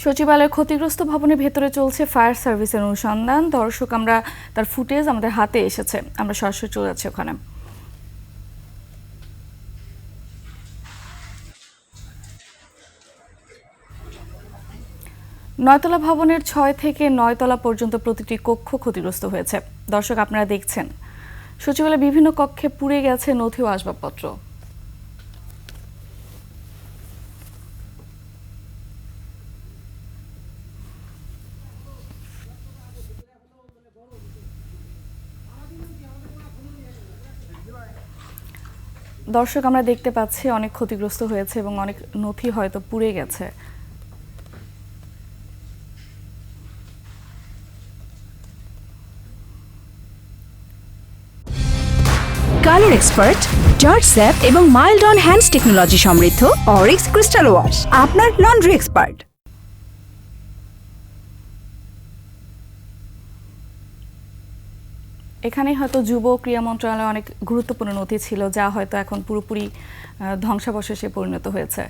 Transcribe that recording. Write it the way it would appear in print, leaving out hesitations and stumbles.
সচিবালয়ের ক্ষতিগ্রস্ত ভবনের ভেতরে চলছে ফায়ার সার্ভিসের অনুসন্ধান। দর্শক, আমরা তার ফুটেজ আমাদের হাতে এসেছে, আমরা সরাসরি চলে যাচ্ছি ওখানে। নয়তলা ভবনের ৬ থেকে ৯ তলা পর্যন্ত প্রতিটি কক্ষ ক্ষতিগ্রস্ত হয়েছে। দর্শক, আপনারা দেখছেন সচিবালয়ের বিভিন্ন কক্ষে পুড়ে গেছে নথি ও আসবাবপত্র। দর্শক, আমরা দেখতে পাচ্ছি অনেক ক্ষতিগ্রস্ত হয়েছে এবং অনেক নথি হয়তো পুড়ে গেছে। কালার এক্সপার্ট, জর্জ স্যাপ এবং মাইল্ড অন হ্যান্ডস টেকনোলজি সমৃদ্ধ অরিক্স ক্রিস্টাল ওয়াশ আপনার লন্ড্রি এক্সপার্ট। এখানে হয়তো যুব ক্রীড়া মন্ত্রণালয়ে অনেক গুরুত্বপূর্ণ নথি ছিল, যা হয়তো এখন পুরোপুরি ধ্বংসাবশেষে পরিণত হয়েছে।